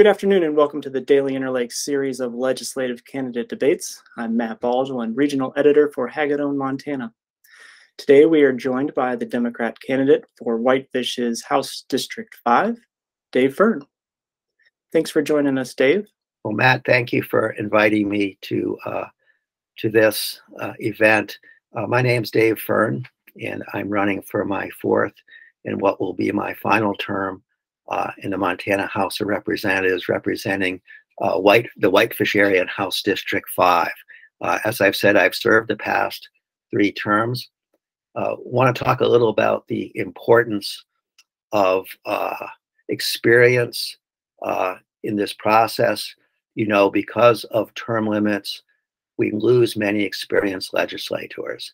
Good afternoon and welcome to the Daily Interlake series of legislative candidate debates. I'm Matt Baldwin, regional editor for Hagadone, Montana. Today we are joined by the Democrat candidate for Whitefish's House District 5, Dave Fern. Thanks for joining us, Dave. Well, Matt, thank you for inviting me to this event. My name's Dave Fern, and I'm running for my fourth and what will be my final term in the Montana House of Representatives, representing the Whitefish area in House District 5. As I've said, I've served the past 3 terms. Want to talk a little about the importance of experience in this process. You know, because of term limits, we lose many experienced legislators.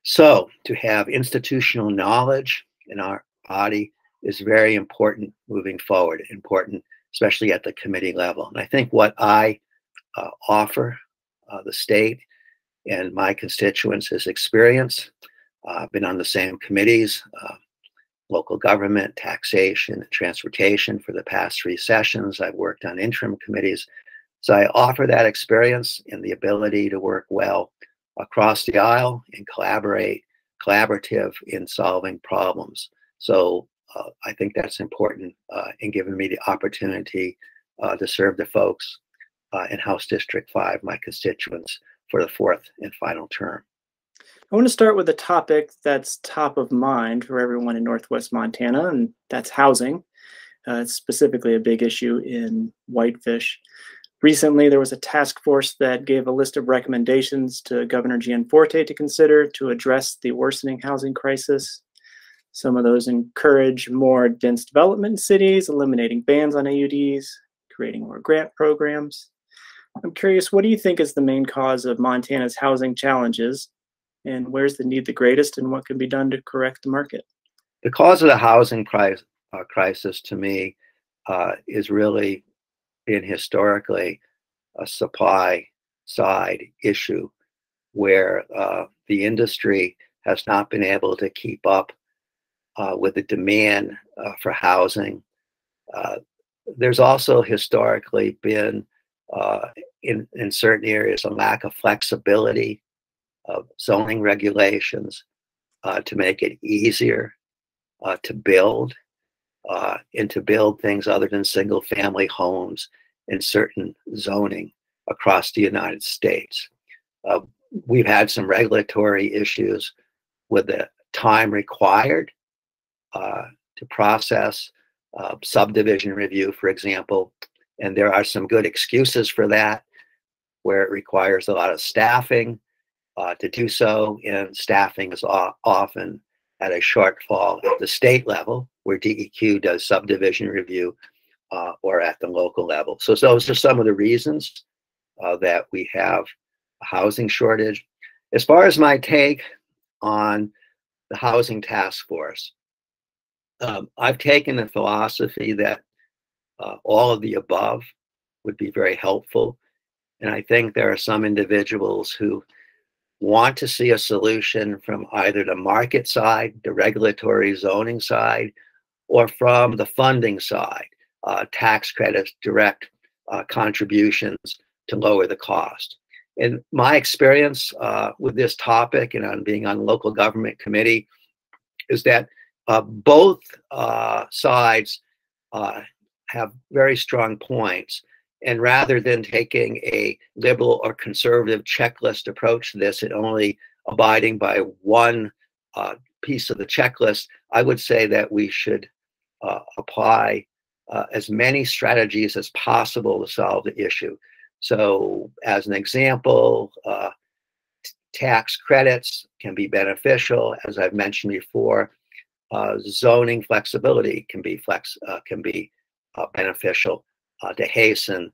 So to have institutional knowledge in our body is very important moving forward, important especially at the committee level. And I think what I offer the state and my constituents is experience. I've been on the same committees, local government, taxation, and transportation for the past 3 sessions. I've worked on interim committees. So I offer that experience and the ability to work well across the aisle and collaborative in solving problems. So I think that's important in giving me the opportunity to serve the folks in House District 5, my constituents, for the 4th and final term. I want to start with a topic that's top of mind for everyone in Northwest Montana, and that's housing. It's specifically a big issue in Whitefish. Recently, there was a task force that gave a list of recommendations to Governor Gianforte to consider to address the worsening housing crisis. Some of those encourage more dense development in cities, eliminating bans on AUDs, creating more grant programs. I'm curious, what do you think is the main cause of Montana's housing challenges? And where's the need the greatest, and what can be done to correct the market? The cause of the housing crisis, to me, is really been historically a supply side issue where the industry has not been able to keep up with the demand for housing. There's also historically been, in certain areas, a lack of flexibility of zoning regulations to make it easier to build and to build things other than single family homes in certain zoning across the United States. We've had some regulatory issues with the time required to process subdivision review, for example, and there are some good excuses for that, where it requires a lot of staffing to do so, and staffing is often at a shortfall at the state level, where DEQ does subdivision review, or at the local level. So those are some of the reasons that we have a housing shortage. As far as my take on the housing task force, I've taken the philosophy that all of the above would be very helpful. And I think there are some individuals who want to see a solution from either the market side, the regulatory zoning side, or from the funding side, tax credits, direct contributions to lower the cost. In my experience with this topic and on being on local government committee is that both sides have very strong points. And rather than taking a liberal or conservative checklist approach to this and only abiding by one piece of the checklist, I would say that we should apply as many strategies as possible to solve the issue. So as an example, tax credits can be beneficial. As I've mentioned before, zoning flexibility can be beneficial to hasten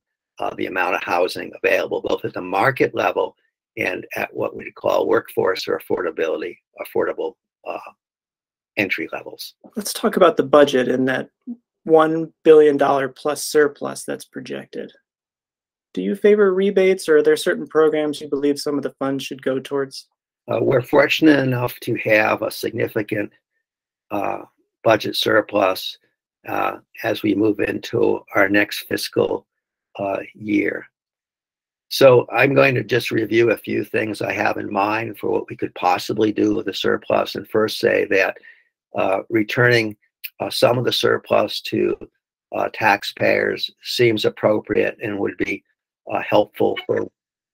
the amount of housing available, both at the market level and at what we call workforce or affordable entry levels. Let's talk about the budget and that $1 billion plus surplus that's projected. Do you favor rebates, or are there certain programs you believe some of the funds should go towards? We're fortunate enough to have a significant budget surplus as we move into our next fiscal year. So I'm going to just review a few things I have in mind for what we could possibly do with the surplus, and first say that returning some of the surplus to taxpayers seems appropriate and would be helpful for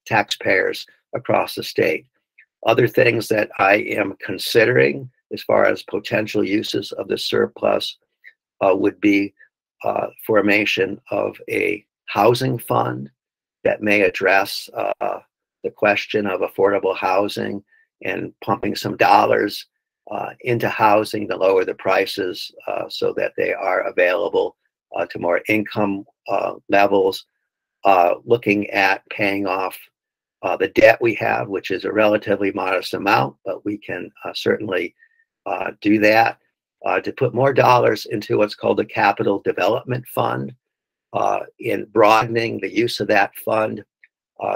taxpayers across the state. Other things that I am considering as far as potential uses of the surplus would be formation of a housing fund that may address the question of affordable housing and pumping some dollars into housing to lower the prices so that they are available to more income levels, looking at paying off the debt we have, which is a relatively modest amount, but we can certainly do that, to put more dollars into what's called the Capital Development Fund, in broadening the use of that fund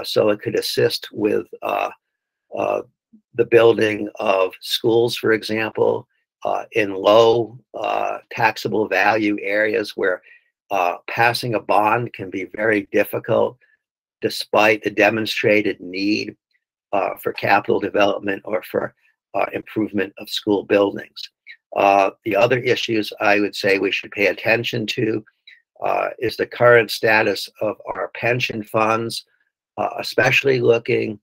so it could assist with the building of schools, for example, in low taxable value areas where passing a bond can be very difficult despite the demonstrated need for capital development or for improvement of school buildings. The other issues I would say we should pay attention to is the current status of our pension funds, especially looking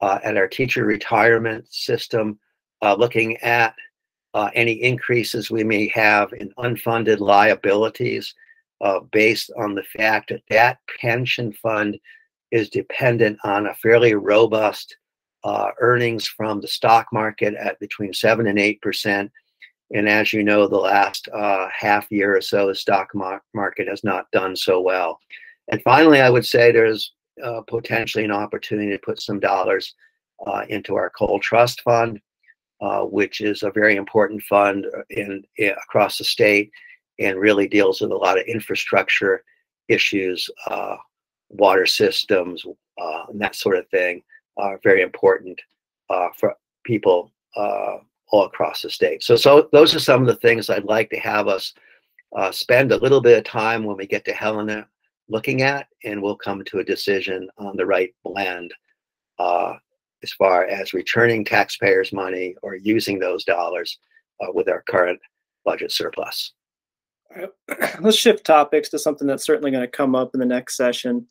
at our teacher retirement system, looking at any increases we may have in unfunded liabilities based on the fact that that pension fund is dependent on a fairly robust earnings from the stock market at between 7 and 8%. And as you know, the last half year or so, the stock market has not done so well. And finally, I would say there's potentially an opportunity to put some dollars into our coal trust fund, which is a very important fund across the state and really deals with a lot of infrastructure issues, water systems, and that sort of thing, are very important for people all across the state. So those are some of the things I'd like to have us spend a little bit of time when we get to Helena looking at, and we'll come to a decision on the right blend as far as returning taxpayers' money or using those dollars with our current budget surplus. All right. Let's shift topics to something that's certainly going to come up in the next session,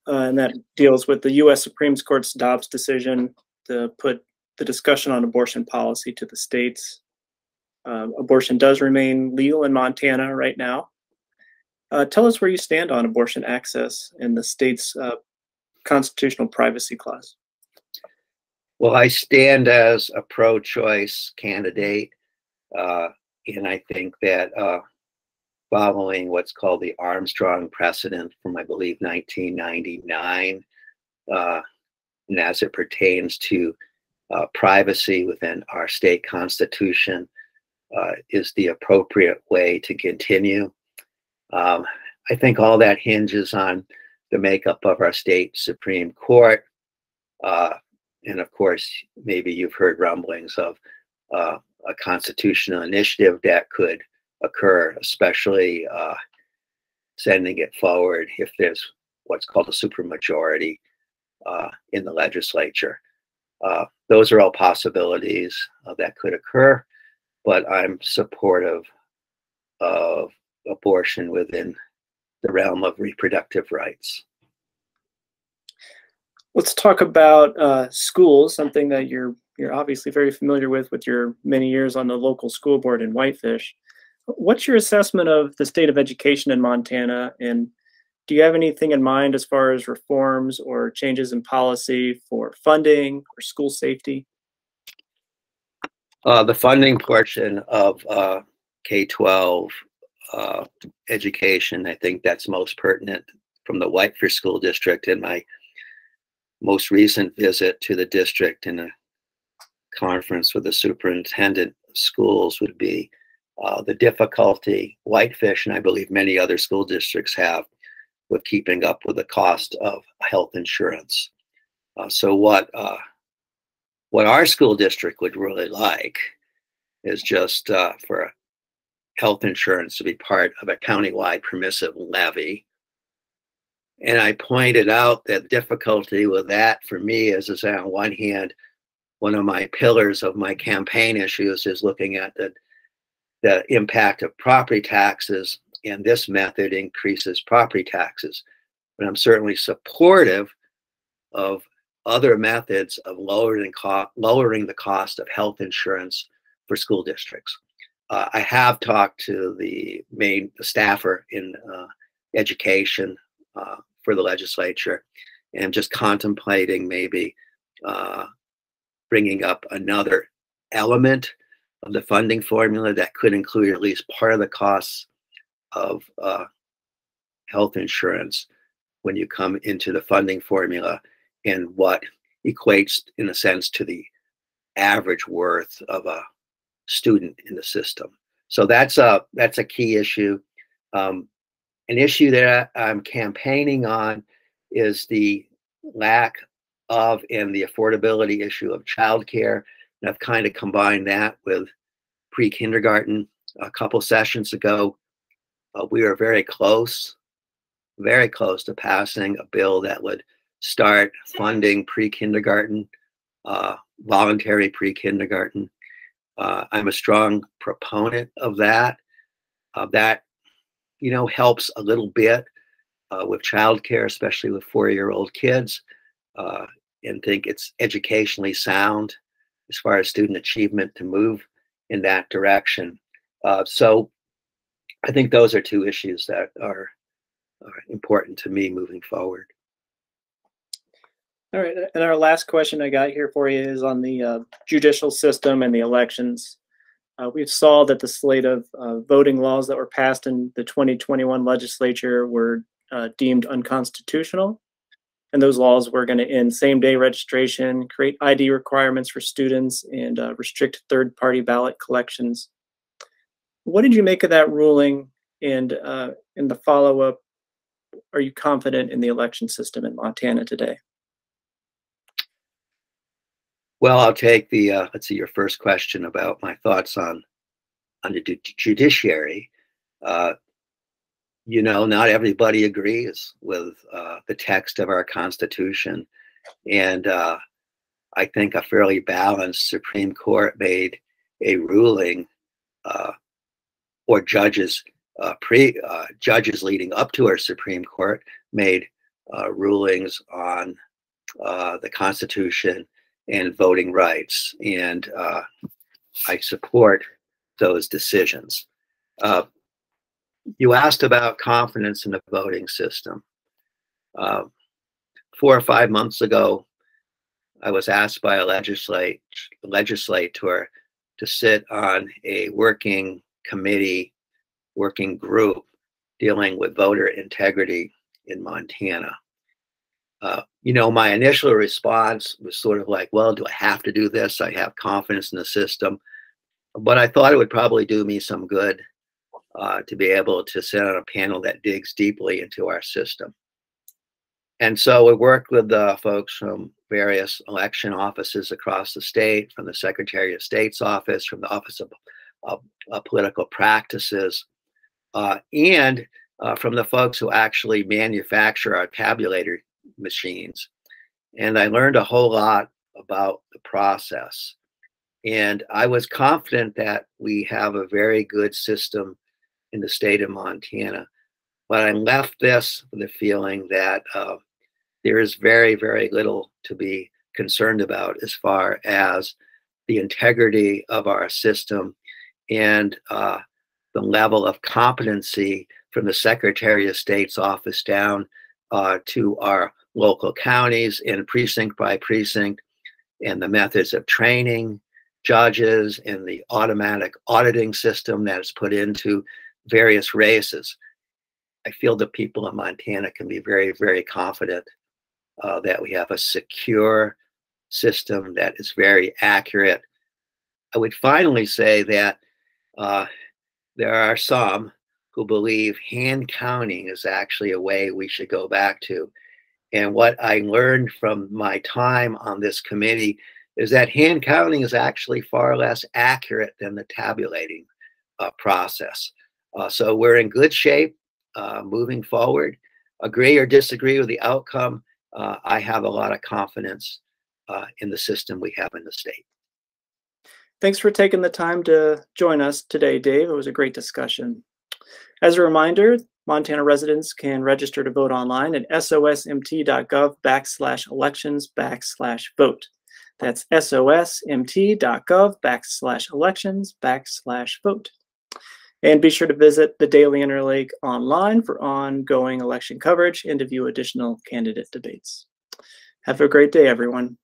and that deals with the U.S. Supreme Court's Dobbs decision to put the discussion on abortion policy to the states. Abortion does remain legal in Montana right now. Tell us where you stand on abortion access in the state's constitutional privacy clause. Well, I stand as a pro-choice candidate, and I think that following what's called the Armstrong precedent from, I believe, 1999, and as it pertains to privacy within our state constitution, is the appropriate way to continue. I think all that hinges on the makeup of our state Supreme Court. And of course, maybe you've heard rumblings of a constitutional initiative that could occur, especially sending it forward if there's what's called a supermajority in the legislature. Those are all possibilities that could occur, but I'm supportive of abortion within the realm of reproductive rights. Let's talk about schools, something that you're obviously very familiar with your many years on the local school board in Whitefish. What's your assessment of the state of education in Montana, and do you have anything in mind as far as reforms or changes in policy for funding or school safety? The funding portion of K-12 education, I think that's most pertinent from the Whitefish School District. In my most recent visit to the district in a conference with the superintendent of schools would be the difficulty Whitefish, and I believe many other school districts have, with keeping up with the cost of health insurance. So what our school district would really like is just for health insurance to be part of a countywide permissive levy. And I pointed out that difficulty with that for me is that on one hand, one of my pillars of my campaign issues is looking at the impact of property taxes, and this method increases property taxes. But I'm certainly supportive of other methods of lowering the cost of health insurance for school districts. I have talked to the staffer in education for the legislature, and I'm just contemplating maybe bringing up another element of the funding formula that could include at least part of the costs of health insurance when you come into the funding formula, and what equates in a sense to the average worth of a student in the system. So that's a key issue. An issue that I'm campaigning on is the lack of and the affordability issue of childcare. And I've kind of combined that with pre-kindergarten. A couple sessions ago, we were very close to passing a bill that would start funding pre-kindergarten, voluntary pre-kindergarten. I'm a strong proponent of that. That helps a little bit with childcare, especially with 4-year-old kids, and think it's educationally sound as far as student achievement to move in that direction. So I think those are two issues that are important to me moving forward. All right, and our last question I got here for you is on the judicial system and the elections. We saw that the slate of voting laws that were passed in the 2021 legislature were deemed unconstitutional. And those laws were going to end same-day registration, create ID requirements for students, and restrict third-party ballot collections. What did you make of that ruling? And in the follow-up, are you confident in the election system in Montana today? Well, I'll take the let's see, your first question about my thoughts on the judiciary. Not everybody agrees with the text of our Constitution, and I think a fairly balanced Supreme Court made a ruling, or judges leading up to our Supreme Court made rulings on the Constitution and voting rights, and I support those decisions. You asked about confidence in the voting system. 4 or 5 months ago, I was asked by a legislator to sit on a working group dealing with voter integrity in Montana. My initial response was sort of like, well, do I have to do this? I have confidence in the system. But I thought it would probably do me some good to be able to sit on a panel that digs deeply into our system. And so we worked with folks from various election offices across the state, from the Secretary of State's office, from the Office of Political Practices, and from the folks who actually manufacture our tabulator machines. And I learned a whole lot about the process. And I was confident that we have a very good system in the state of Montana. But I left this with the feeling that there is very, very little to be concerned about as far as the integrity of our system and the level of competency from the Secretary of State's office down to our local counties and precinct by precinct, and the methods of training judges and the automatic auditing system that is put into various races. I feel that people in Montana can be very, very confident that we have a secure system that is very accurate. I would finally say that there are some who believe hand counting is actually a way we should go back to. And what I learned from my time on this committee is that hand counting is actually far less accurate than the tabulating. process. So we're in good shape moving forward. Agree or disagree with the outcome, I have a lot of confidence in the system we have in the state. Thanks for taking the time to join us today, Dave. It was a great discussion. As a reminder, Montana residents can register to vote online at sosmt.gov/elections/vote. That's sosmt.gov/elections/vote. And be sure to visit the Daily Interlake online for ongoing election coverage and to view additional candidate debates. Have a great day, everyone.